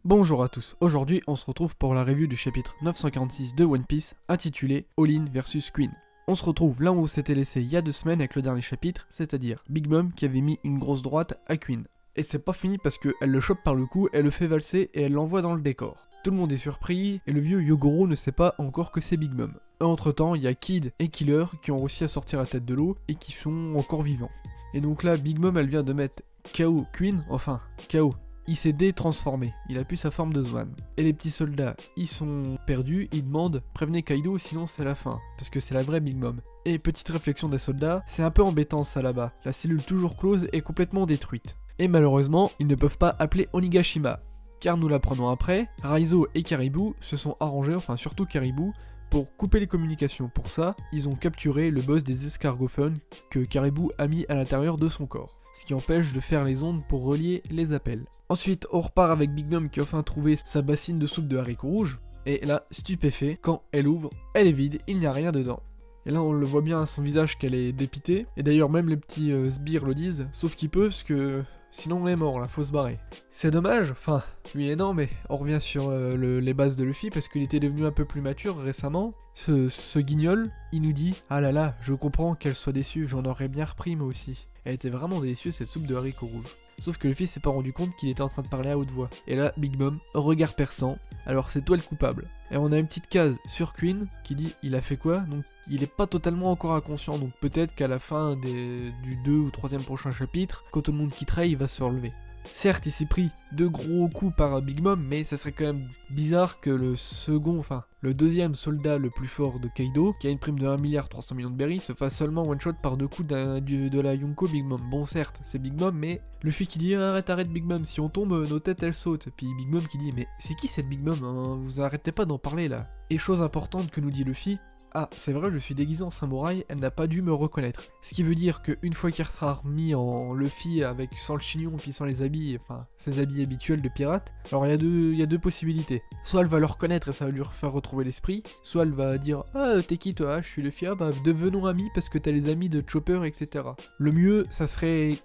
Bonjour à tous, aujourd'hui on se retrouve pour la review du chapitre 946 de One Piece intitulé All In vs Queen. On se retrouve là où on s'était laissé il y a 2 semaines avec le dernier chapitre, c'est-à-dire Big Mom qui avait mis une grosse droite à Queen. Et c'est pas fini parce qu'elle le chope par le cou, elle le fait valser et elle l'envoie dans le décor. Tout le monde est surpris et le vieux Yogoro ne sait pas encore que c'est Big Mom. Entre temps, il y a Kid et Killer qui ont réussi à sortir la tête de l'eau et qui sont encore vivants. Et donc là, Big Mom elle vient de mettre KO Queen, enfin KO. Il s'est détransformé, il a plus sa forme de Swan. Et les petits soldats, ils sont perdus, ils demandent « Prévenez Kaido sinon c'est la fin », parce que c'est la vraie Big Mom. Et petite réflexion des soldats, c'est un peu embêtant ça là-bas, la cellule toujours close est complètement détruite. Et malheureusement, ils ne peuvent pas appeler Onigashima, car nous l'apprenons après, Raizo et Caribou se sont arrangés, enfin surtout Caribou, pour couper les communications. Pour ça, ils ont capturé le boss des escargophones que Caribou a mis à l'intérieur de son corps, ce qui empêche de faire les ondes pour relier les appels. Ensuite, on repart avec Big Mom qui a enfin trouvé sa bassine de soupe de haricots rouges, et là, stupéfait, quand elle ouvre, elle est vide, il n'y a rien dedans. Et là, on le voit bien à son visage qu'elle est dépitée, et d'ailleurs même les petits sbires le disent, sauf qu'il peut, parce que sinon on est mort là, faut se barrer. C'est dommage, enfin, oui et non, mais on revient sur les bases de Luffy, parce qu'il était devenu un peu plus mature récemment. Ce guignol, il nous dit « Ah là là, je comprends qu'elle soit déçue, j'en aurais bien repris moi aussi. » Elle était vraiment délicieuse cette soupe de haricots rouges. Sauf que Luffy s'est pas rendu compte qu'il était en train de parler à haute voix. Et là, Big Mom, regard perçant, alors c'est toi le coupable. Et on a une petite case sur Queen qui dit il a fait quoi, donc il est pas totalement encore inconscient, donc peut-être qu'à la fin du 2 ou 3e prochain chapitre, quand tout le monde quittera, il va se relever. Certes, il s'est pris 2 gros coups par Big Mom, mais ça serait quand même bizarre que le 2e soldat le plus fort de Kaido, qui a une prime de 1,3 milliard de berries, se fasse seulement one-shot par 2 coups de la Yonko Big Mom. Bon, certes, c'est Big Mom, mais Luffy qui dit arrête Big Mom, si on tombe, nos têtes elles sautent. Puis Big Mom qui dit mais c'est qui cette Big Mom, hein, vous arrêtez pas d'en parler là. Et chose importante que nous dit Luffy, ah, c'est vrai, je suis déguisé en samouraï, elle n'a pas dû me reconnaître. Ce qui veut dire qu'une fois qu'il sera remis en Luffy sans le chignon puis sans les habits, enfin ses habits habituels de pirate, alors il y a deux possibilités. Soit elle va le reconnaître et ça va lui faire retrouver l'esprit, soit elle va dire ah t'es qui toi, je suis Luffy, ah bah devenons amis parce que t'as les amis de Chopper, etc. Le mieux, ça serait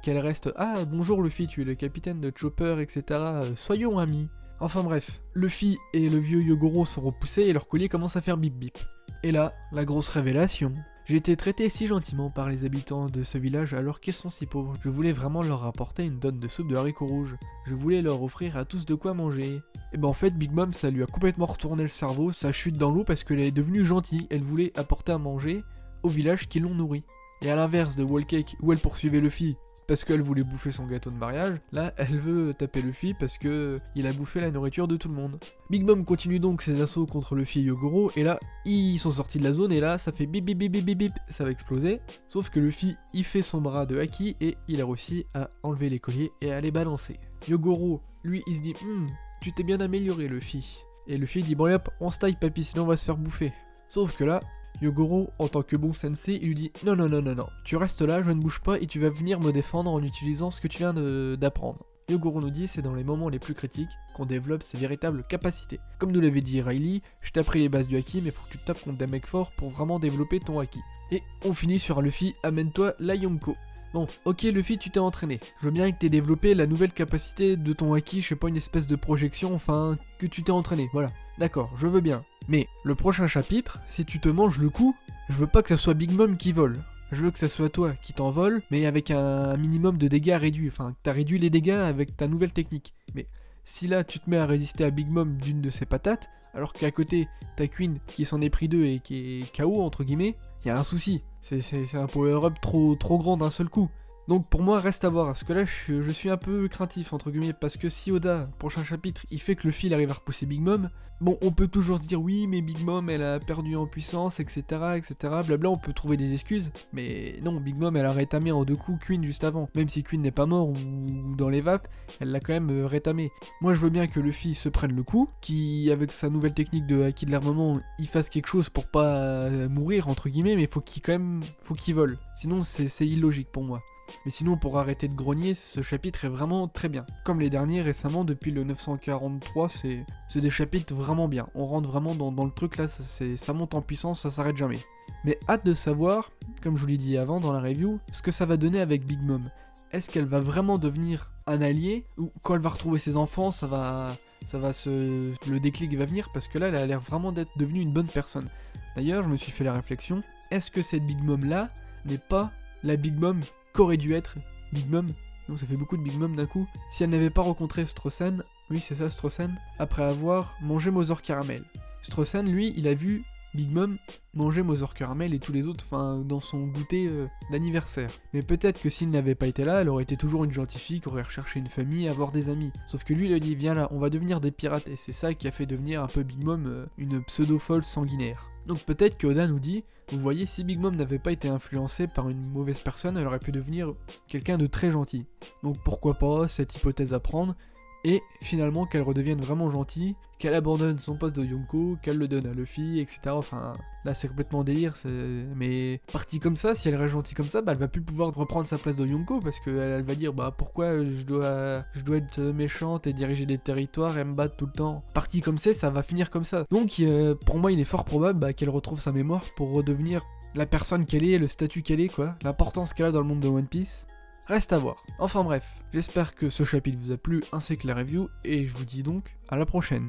qu'elle reste ah bonjour Luffy, tu es le capitaine de Chopper, etc. Soyons amis. Enfin bref, Luffy et le vieux Yogoro sont repoussés et leur collier commence à faire bip bip. Et là, la grosse révélation. J'ai été traité si gentiment par les habitants de ce village alors qu'ils sont si pauvres. Je voulais vraiment leur apporter une tonne de soupe de haricots rouges. Je voulais leur offrir à tous de quoi manger. Et ben en fait, Big Mom, ça lui a complètement retourné le cerveau, ça chute dans l'eau parce qu'elle est devenue gentille. Elle voulait apporter à manger au village qui l'ont nourri. Et à l'inverse de Whole Cake, où elle poursuivait Luffy parce qu'elle voulait bouffer son gâteau de mariage, là elle veut taper Luffy parce que il a bouffé la nourriture de tout le monde. Big Mom continue donc ses assauts contre Luffy et Yogoro, et là ils sont sortis de la zone et là ça fait bip bip bip bip bip bip, ça va exploser. Sauf que Luffy il fait son bras de haki et il a réussi à enlever les colliers et à les balancer. Yogoro, lui il se dit tu t'es bien amélioré Luffy. Et Luffy dit bon hop on se taille papy sinon on va se faire bouffer. Sauf que là Yogoro, en tant que bon sensei, il lui dit non, tu restes là, je ne bouge pas et tu vas venir me défendre en utilisant ce que tu viens d'apprendre. Yogoro nous dit c'est dans les moments les plus critiques qu'on développe ses véritables capacités. Comme nous l'avait dit Riley, je t'ai appris les bases du haki mais faut que tu te tapes contre des mecs forts pour vraiment développer ton haki. Et on finit sur un Luffy, amène-toi la Yonko. Bon, ok Luffy, tu t'es entraîné. Je veux bien que t'aies développé la nouvelle capacité de ton haki, je sais pas, une espèce de projection, enfin, que tu t'es entraîné, voilà. D'accord, je veux bien. Mais le prochain chapitre, si tu te manges le coup, je veux pas que ça soit Big Mom qui vole. Je veux que ça soit toi qui t'envole, mais avec un minimum de dégâts réduits. Enfin, que t'as réduit les dégâts avec ta nouvelle technique. Mais si là tu te mets à résister à Big Mom d'une de ses patates, alors qu'à côté t'as Queen qui s'en est pris 2 et qui est KO entre guillemets, y a un souci. C'est un power-up trop grand d'un seul coup. Donc pour moi, reste à voir, parce que là je suis un peu craintif entre guillemets, parce que si Oda, prochain chapitre, il fait que Luffy il arrive à repousser Big Mom, bon on peut toujours se dire oui mais Big Mom elle a perdu en puissance, etc. Blabla, on peut trouver des excuses, mais non, Big Mom elle a rétamé en 2 coups Queen juste avant, même si Queen n'est pas mort ou dans les vapes, elle l'a quand même rétamé. Moi je veux bien que Luffy se prenne le coup, qui avec sa nouvelle technique de haki de l'armement, il fasse quelque chose pour pas mourir entre guillemets, mais faut qu'il vole, sinon c'est illogique pour moi. Mais sinon, pour arrêter de grogner, ce chapitre est vraiment très bien. Comme les derniers récemment, depuis le 943, c'est des chapitres vraiment bien. On rentre vraiment dans le truc là, ça monte en puissance, ça s'arrête jamais. Mais hâte de savoir, comme je vous l'ai dit avant dans la review, ce que ça va donner avec Big Mom. Est-ce qu'elle va vraiment devenir un allié, ou quand elle va retrouver ses enfants, le déclic va venir, parce que là, elle a l'air vraiment d'être devenue une bonne personne. D'ailleurs, je me suis fait la réflexion, est-ce que cette Big Mom là n'est pas la Big Mom qu'aurait dû être Big Mom? Donc ça fait beaucoup de Big Mom d'un coup. Si elle n'avait pas rencontré Strossen, oui c'est ça Strossen, après avoir mangé Mother Caramel. Strossen, lui, il a vu Big Mom manger Mother Caramel et tous les autres, dans son goûter d'anniversaire. Mais peut-être que s'il n'avait pas été là, elle aurait été toujours une gentille fille qui aurait recherché une famille, avoir des amis. Sauf que lui, il a dit, viens là, on va devenir des pirates. Et c'est ça qui a fait devenir un peu Big Mom une pseudo-folle sanguinaire. Donc peut-être que Oda nous dit, vous voyez, si Big Mom n'avait pas été influencée par une mauvaise personne, elle aurait pu devenir quelqu'un de très gentil. Donc pourquoi pas cette hypothèse à prendre, et finalement qu'elle redevienne vraiment gentille, qu'elle abandonne son poste de Yonko, qu'elle le donne à Luffy, etc. Enfin, là c'est complètement délire, mais partie comme ça, si elle reste gentille comme ça, elle va plus pouvoir reprendre sa place de Yonko, parce qu'elle va dire, pourquoi je dois être méchante et diriger des territoires et me battre tout le temps. Partie comme ça va finir comme ça. Donc pour moi il est fort probable qu'elle retrouve sa mémoire pour redevenir la personne qu'elle est, le statut qu'elle est, quoi, l'importance qu'elle a dans le monde de One Piece. Reste à voir. Enfin bref, j'espère que ce chapitre vous a plu ainsi que la review, et je vous dis donc à la prochaine.